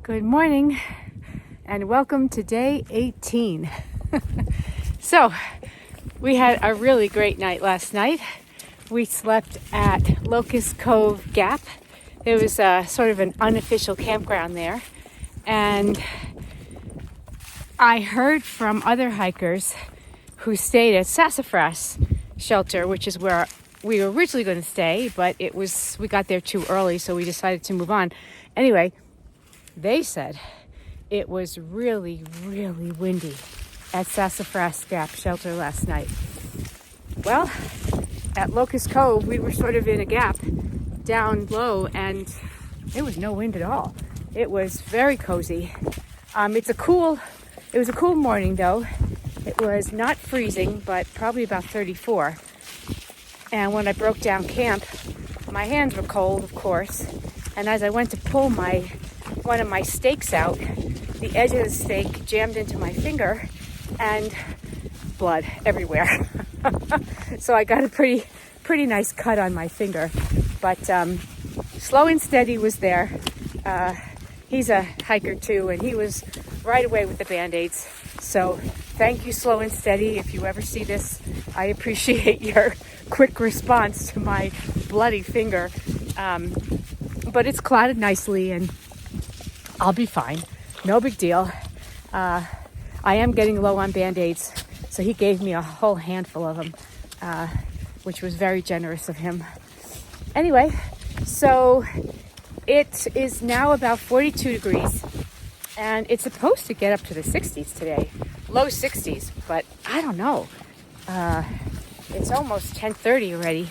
Good morning and welcome to day 18. So, we had a really great night last night. We slept at Locust Cove Gap. There was sort of an unofficial campground there. And I heard from other hikers who stayed at Sassafras Shelter, which is where we were originally going to stay, but we got there too early, so we decided to move on. Anyway, they said it was really, really windy at Sassafras Gap Shelter last night. Well, at Locust Cove, we were sort of in a gap down low, and there was no wind at all. It was very cozy. It was a cool morning though. It was not freezing, but probably about 34. And when I broke down camp, my hands were cold, of course. And as I went to pull one of my stakes out, the edge of the stake jammed into my finger and blood everywhere. So I got a pretty nice cut on my finger. But Slow and Steady was there. He's a hiker too, and he was right away with the Band-Aids. So thank you, Slow and Steady. If you ever see this, I appreciate your quick response to my bloody finger. But it's clotted nicely and I'll be fine. No big deal. I am getting low on Band-Aids, so he gave me a whole handful of them, which was very generous of him. Anyway, so it is now about 42 degrees, and it's supposed to get up to the 60s today, low 60s, but I don't know. It's almost 10:30 already.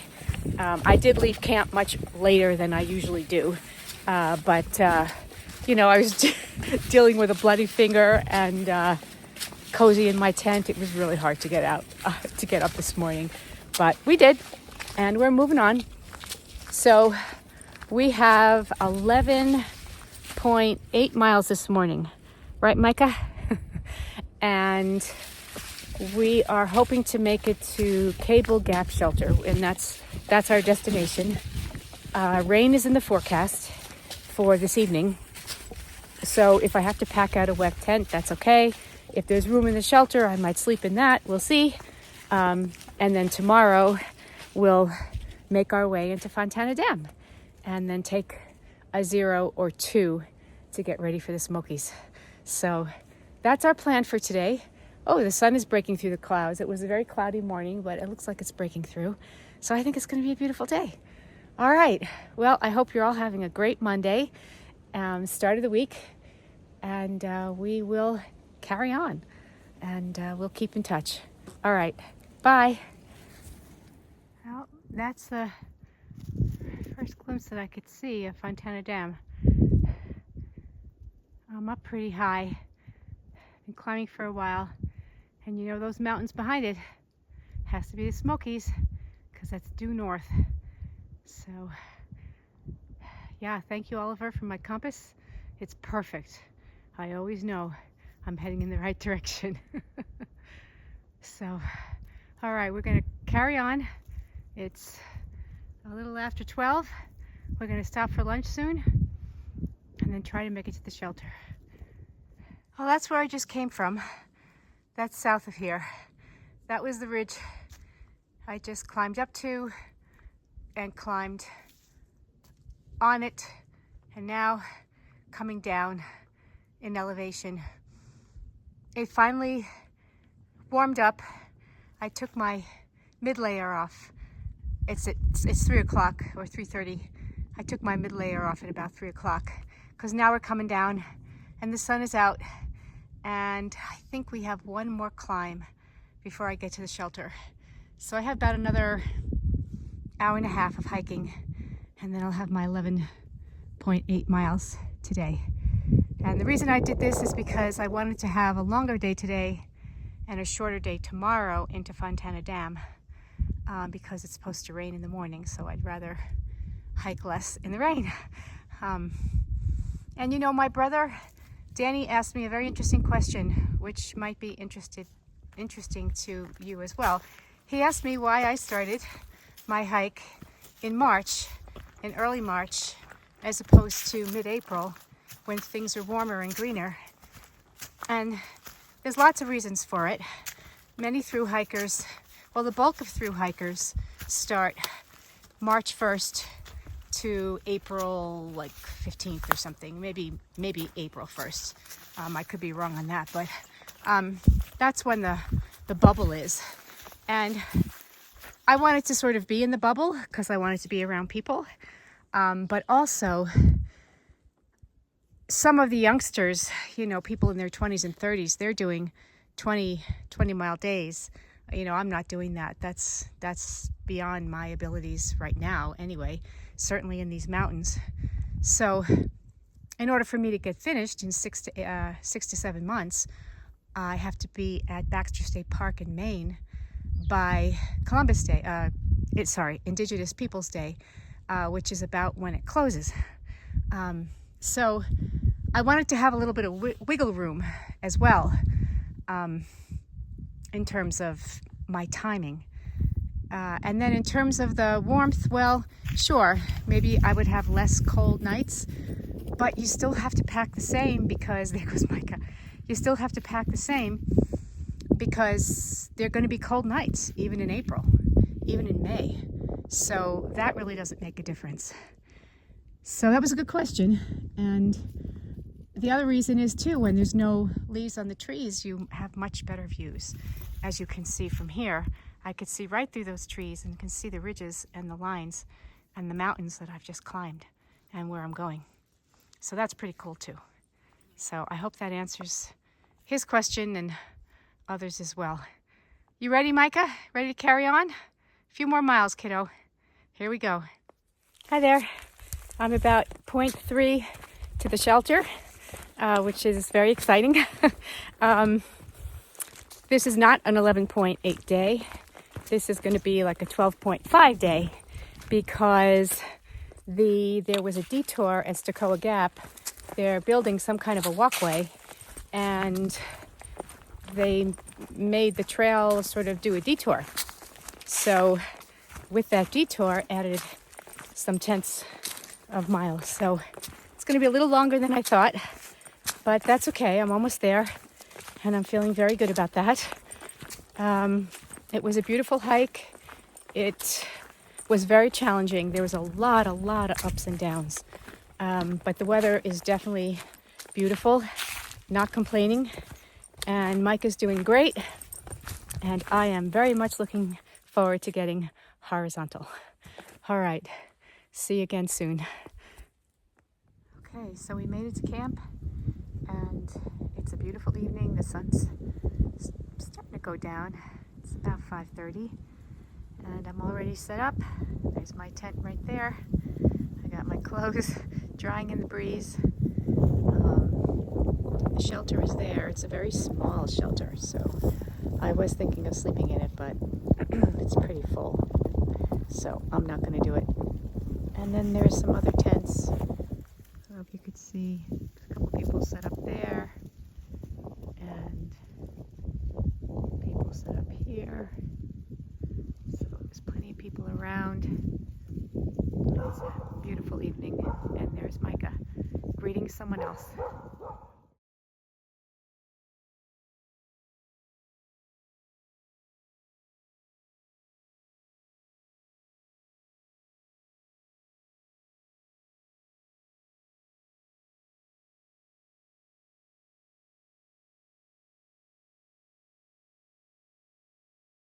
I did leave camp much later than I usually do, but I was dealing with a bloody finger and cozy in my tent. It was really hard to get up this morning, but we did, and we're moving on. So we have 11.8 miles this morning, right, Micah? And we are hoping to make it to Cable Gap Shelter, and that's our destination. Rain is in the forecast for this evening, so if I have to pack out a wet tent, that's okay. If there's room in the shelter, I might sleep in that. We'll see. And then tomorrow, we'll make our way into Fontana Dam and then take a 0 or 2 to get ready for the Smokies. So that's our plan for today. Oh, the sun is breaking through the clouds. It was a very cloudy morning, but it looks like it's breaking through. So I think it's going to be a beautiful day. All right. Well, I hope you're all having a great Monday, start of the week, and we will carry on, and we'll keep in touch. All right. Bye. Well, that's the first glimpse that I could see of Fontana Dam. I'm up pretty high. Been climbing for a while. And those mountains behind it has to be the Smokies, because that's due north. So yeah, thank you, Oliver, for my compass. It's perfect. I always know I'm heading in the right direction. So all right, we're gonna carry on. It's a little after 12. We're gonna stop for lunch soon and then try to make it to the shelter. Well, that's where I just came from. That's south of here. That was the ridge I just climbed up to and climbed on it, and now coming down in elevation. It finally warmed up. I took my mid layer off. It's 3 o'clock or 3:30. I took my mid layer off at about 3 o'clock because now we're coming down and the sun is out. And I think we have one more climb before I get to the shelter. So I have about another hour and a half of hiking, and then I'll have my 11.8 miles today. And the reason I did this is because I wanted to have a longer day today and a shorter day tomorrow into Fontana Dam, because it's supposed to rain in the morning, so I'd rather hike less in the rain. And my brother Danny asked me a very interesting question, which might be interesting to you as well. He asked me why I started my hike in early March, as opposed to mid-April, when things are warmer and greener. And there's lots of reasons for it. Many thru hikers, well, the bulk of thru hikers start March 1st to April like 15th or something, maybe April 1st. I could be wrong on that, but that's when the bubble is. And I wanted to sort of be in the bubble because I wanted to be around people. But also, some of the youngsters, you know, people in their 20s and 30s, they're doing 20-mile days. You know, I'm not doing that. That's beyond my abilities right now anyway, certainly in these mountains. So in order for me to get finished in 6 to 7 months, I have to be at Baxter State Park in Maine by Columbus Day, Indigenous Peoples Day, which is about when it closes. So I wanted to have a little bit of wiggle room as well, in terms of my timing. And then in terms of the warmth, well, sure, maybe I would have less cold nights, but you still have to pack the same because, there goes Micah, you still have to pack the same because they're going to be cold nights, even in April, even in May. So that really doesn't make a difference. So that was a good question. And the other reason is too, when there's no leaves on the trees, you have much better views. As you can see from here, I could see right through those trees and can see the ridges and the lines and the mountains that I've just climbed and where I'm going. So that's pretty cool too. So I hope that answers his question and others as well. You ready, Micah? Ready to carry on? A few more miles, kiddo. Here we go. Hi there. I'm about 0.3 to the shelter, which is very exciting. This is not an 11.8 day. This is going to be like a 12.5 day because there was a detour at Stokoa Gap. They're building some kind of a walkway, and they made the trail sort of do a detour. So with that detour, added some tenths of miles. So it's going to be a little longer than I thought, but that's okay. I'm almost there, and I'm feeling very good about that. It was a beautiful hike. It was very challenging. There was a lot of ups and downs, but the weather is definitely beautiful. Not complaining, and Mike is doing great, and I am very much looking forward to getting horizontal. All right, see you again soon. Okay, so we made it to camp, and it's a beautiful evening. The sun's starting to go down. It's about 5:30, and I'm already set up. There's my tent right there. I got my clothes drying in the breeze. The shelter is there. It's a very small shelter, so I was thinking of sleeping in it, but it's pretty full, so I'm not going to do it. And then there's some other tents. I don't know if you could see a couple people set up there, and people set up here. So there's plenty of people around. It's a beautiful evening, and there's Micah greeting someone else.